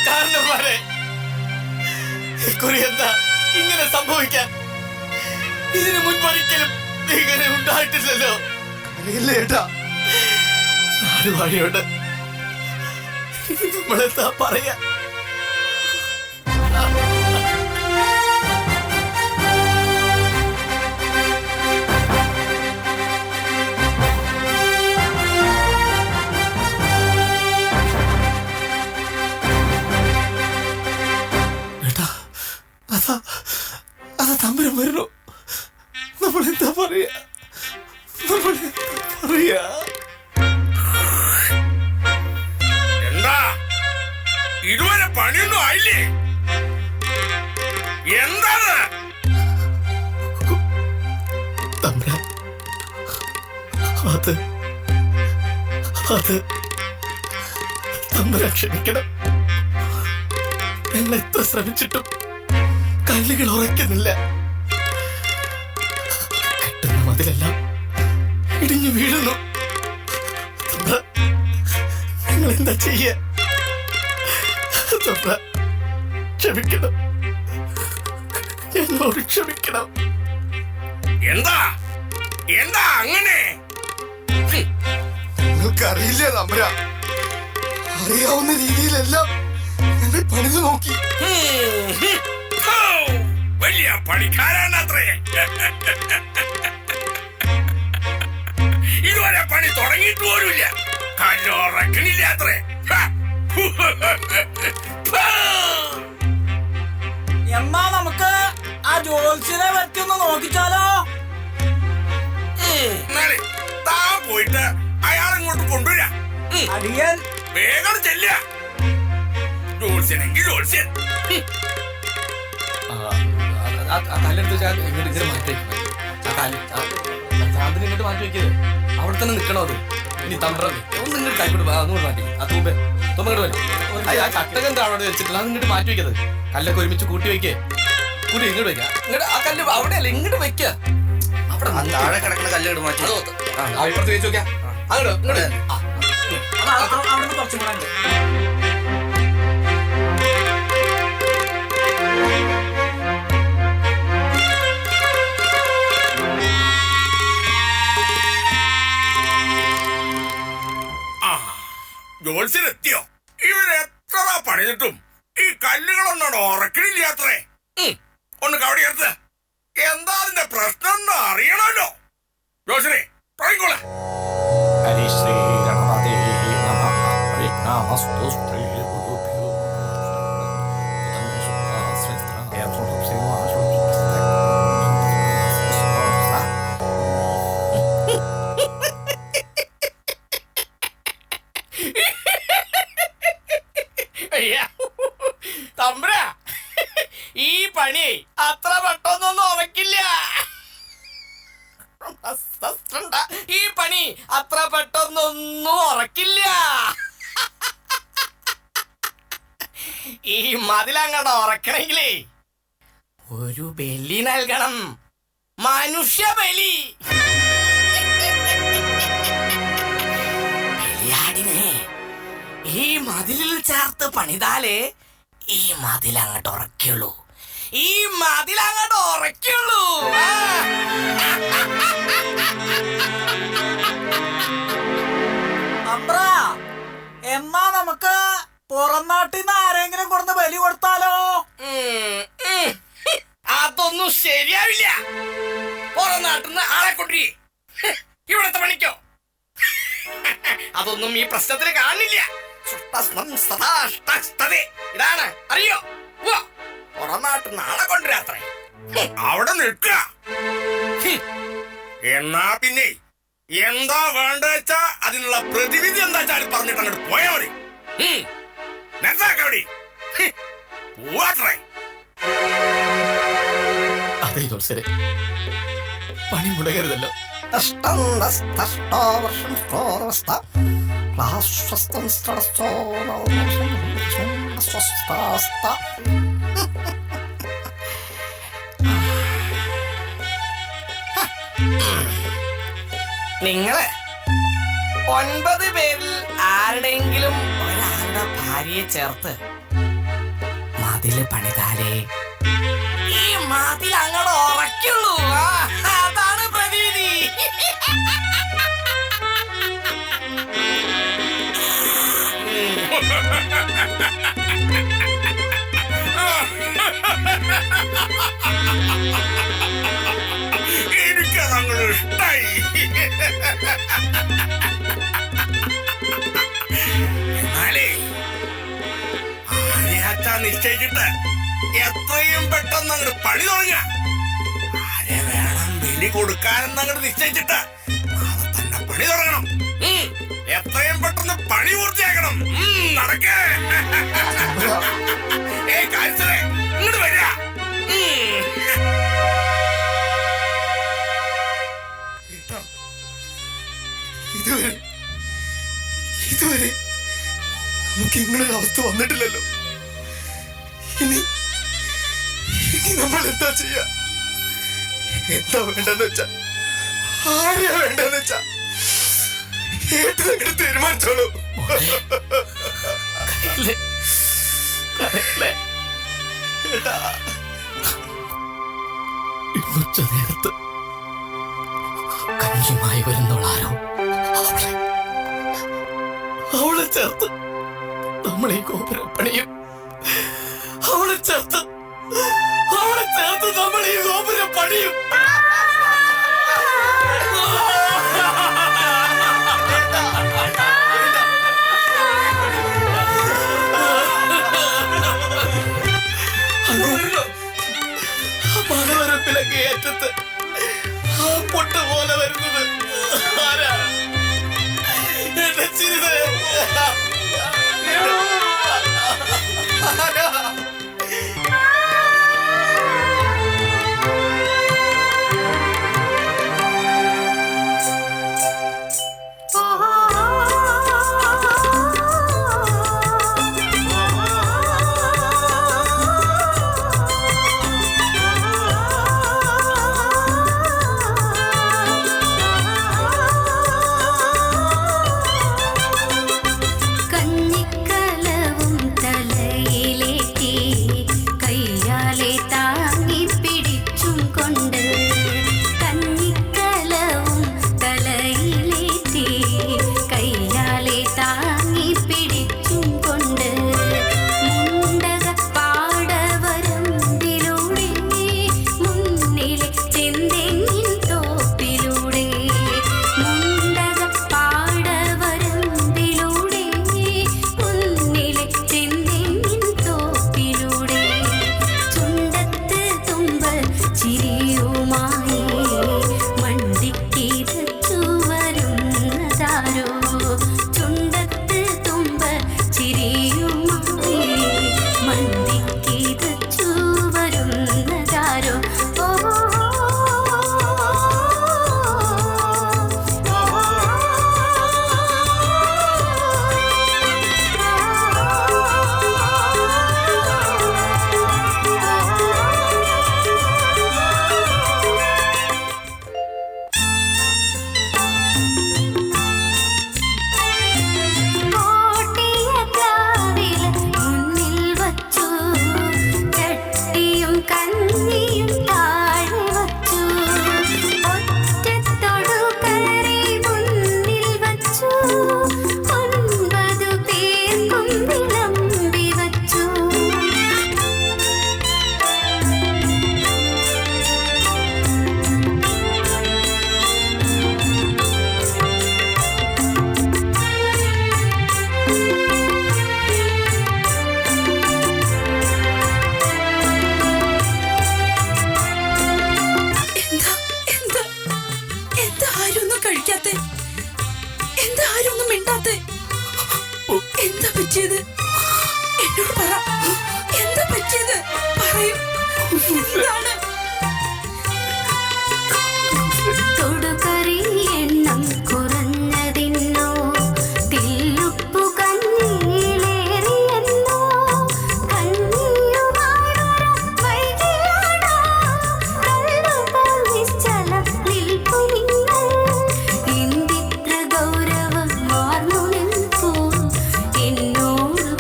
കാരണന്മാരെ, ഇക്കുറി എന്താ ഇങ്ങനെ സംഭവിക്കാൻ? ഇതിനു മുൻപൊരിക്കലും ഇങ്ങനെ ഉണ്ടായിട്ടില്ലല്ലോ. അറിയില്ല ഏട്ടാ, നാല് വഴിയുണ്ട്. നമ്മളെന്താ പറയാ? അതാ തമ്പുരം വരുന്നു. നമ്മളെന്താ പറയാ? എന്താ ഇതുവരെ പണിയൊന്നും ആയില്ലേ? എന്താണ് തമ്പുരാൻ? അത് തമ്പുരാൻ ക്ഷമിക്കണം. ഞങ്ങൾ എത്ര ശ്രമിച്ചിട്ടും കല്ലുകൾ ഉറയ്ക്കുന്നില്ല. കെട്ടുന്ന മതിലെല്ലാം ഇടിഞ്ഞു വീഴുന്നു. നിങ്ങൾ എന്താ ചെയ്യ? ക്ഷമിക്കണം, എന്നോട് ക്ഷമിക്കണം. എന്താ എന്താ അങ്ങനെ? നിങ്ങൾക്കറിയില്ല തമ്പുര, അറിയാവുന്ന രീതിയിലെല്ലാം ഞങ്ങൾ പണിത് നോക്കി. വലിയ പണിക്കാരാണത്രേ. ഇതുവരെ പണി തുടങ്ങിയിട്ട് പോലുമില്ല. കല്ലുറക്കണില്ല അത്രേ. എന്നാ നമുക്ക് ആ ജോത്സ്യനെ പറ്റി ഒന്ന് നോക്കിച്ചാലോ? താൻ പോയിട്ട് അയാളിങ്ങോട്ട് കൊണ്ടുവരാ. അടിയൻ വേഗം ചെല്ല. ജോത്സ്യനെങ്കിൽ ജോത്സ്യൻ. കല്ലെടുത്ത് ഇങ്ങോട്ട് മാറ്റി വയ്ക്കുന്നത്. ഇങ്ങോട്ട് മാറ്റി വെക്കരുത്, അവിടെ തന്നെ നിൽക്കണോ? അത് ഇനി തമ്പ്രം ഒന്ന് ഇങ്ങോട്ട് കൈക്കൂട്ട് അങ്ങോട്ട് മാറ്റി. ആ തൂമ്പ് തുമ്മങ്ങോട്ട് വരും. ആ ചട്ടകന്റെ അവിടെ വെച്ചിട്ടില്ല, അത് ഇങ്ങോട്ട് മാറ്റി വെക്കത്. കല്ലൊക്കെ ഒരുമിച്ച് കൂട്ടി വെക്കേ. കൂട്ടി ഇങ്ങോട്ട് വെക്കാം. ഇങ്ങോട്ട് ആ കല്ല് അവിടെയല്ല, ഇങ്ങോട്ട് വെക്ക. അവിടെ താഴെ കിടക്കുന്ന കല്ല് മാറ്റി ഇപ്പുറത്ത് വെച്ച് നോക്കാം. അങ്ങോട്ട് ഇങ്ങോട്ട് അവിടെ കുറച്ചും കൂടെ ഉണ്ട്. ജോത്സ്യനെത്തിയോ? ഇവരെത്ര പണിതിട്ടും ഈ കല്ലുകളൊന്നും ഉറക്കണില്ലാത്രേ. ഒന്ന് കവടി എടുത്ത് എന്താ അതിന്റെ പ്രശ്നം എന്ന് അറിയണമല്ലോ. ജോത്സ്യനെ തുടങ്ങിക്കോളെ. തമ്പ്ര, ഈ പണി അത്ര പെട്ടെന്നൊന്നും ഉറക്കില്ല. ഈ പണി അത്ര പെട്ടെന്നൊന്നും ഉറക്കില്ല. ഈ മതിലങ്ങടെ ഉറക്കണെങ്കിലേ ഒരു ബലി നൽകണം. മനുഷ്യ ബലി. ബലിയാടിനെ ഈ മതിലിൽ ചേർത്ത് പണിതാലേ ഈ മതിലങ്ങോട്ട് ഉറക്കുള്ളൂ. ഈ മതിലങ്ങോട്ട് ഉറക്കുള്ളൂ. അമ്പ്ര, എന്നാ നമുക്ക് പുറം നാട്ടിൽ നിന്ന് ആരെങ്കിലും കൊടുത്ത് ബലി കൊടുത്താലോ? അതൊന്നും ശരിയാവില്ല. പുറം നാട്ടിൽ നിന്ന് ആളെ കൊണ്ടി ഇവിടത്തെ പണിക്കോ? അതൊന്നും ഈ പ്രശ്നത്തിന് കാണില്ല. ഇതാണ് അറിയോ? പുറം നാട്ടിൽ നിന്ന് ആളെ കൊണ്ടുവരാത്രേ. അവിടെ നിൽക്കുക. എന്നാ പിന്നെ എന്താ വേണ്ട വെച്ചാ അതിനുള്ള പ്രതിവിധി എന്താ വെച്ചാൽ പറഞ്ഞിട്ട് അങ്ങോട്ട് പോയാ മതി. നെസാക്കവിടെ പോവാത്രേ. അതെ ജോത്സരെ, പണി മുടങ്ങരുതല്ലോ. നിങ്ങള് 9 പേരിൽ ആരുടെയെങ്കിലും ഒരാളുടെ ഭാര്യയെ ചേർത്ത് മതില് പണിതാലേ ഈ മതിൽ അങ്ങോട്ട് ഉറക്കുള്ളൂ. അതാണ് പ്രതിവിധി. എനിക്കതങ്ങനെ ഇഷ്ടായി. എന്നാലേ ആരെയാച്ചാ നിശ്ചയിച്ചിട്ട് എത്രയും പെട്ടെന്ന് അങ്ങോട്ട് പണി തുടങ്ങ. ആരെ വേണം ബലി കൊടുക്കാനെന്ന് അങ്ങോട്ട് നിശ്ചയിച്ചിട്ട് നാളെ തന്നെ പണി തുടങ്ങണം. എത്രയും പെട്ടെന്ന് പണി പൂർത്തിയാക്കണം. നടക്കേ കാര്യസ്ഥരെ ഇങ്ങോട്ട് വരിക. ഇതുവരെ നമുക്ക് ഇങ്ങനൊരു അവസ്ഥ വന്നിട്ടില്ലല്ലോ. ഇനി നമ്മൾ എന്താ ചെയ്യാ? എന്താ വേണ്ടെന്ന് വെച്ചാ, ആരെയാ വേണ്ടെന്ന് വെച്ചാ ഏറ്റവും തീരുമാനിച്ചോളൂ. ഇന്നുച്ച നേരത്ത് കഞ്ഞിയുമായി വരുന്നോളാരോ അവളെ ചേർത്ത് നമ്മളെ ഗോപുരം പണിയും. അവളെ ചേർത്ത് നമ്മൾ ഈ ഗോപുരം പണിയും. പണവരപ്പിലൊക്കെ ഏറ്റത്ത് ആ പൊട്ട പോലെ വരുന്നത് ആരാ? എന്റെ ചിരിത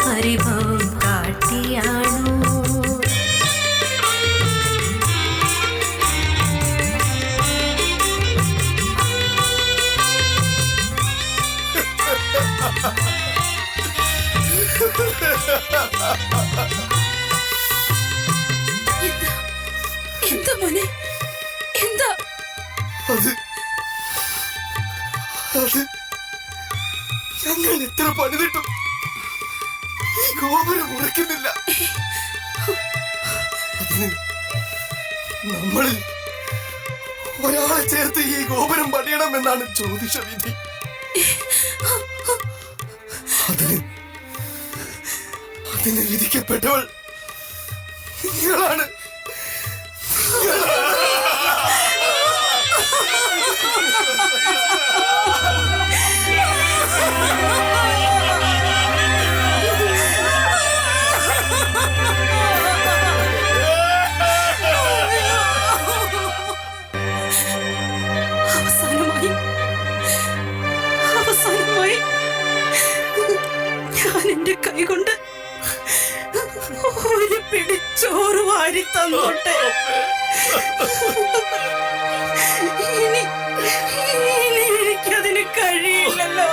പരിഭവം കാട്ടിയാണോ എന്താ മോനെ, എന്താ? അത് ഞങ്ങൾ എത്ര പണിതിട്ടും ഈ ഗോപുരം മുറിക്കുന്നില്ല. അതിന് നമ്മളിൽ ഒരാളെ ചേർത്ത് ഈ ഗോപുരം പണിയണമെന്നാണ് ജ്യോതിഷ വിധി. അതിന് വിധിക്കപ്പെട്ടവൾ നിങ്ങളാണ്. അവസാനമായി ഞാൻ എന്റെ കൈകൊണ്ട് ഒരു പിടിച്ചോറ് വാരി തന്നോട്ടെ. ഇനി എനിക്കതിന് കഴിയില്ലല്ലോ.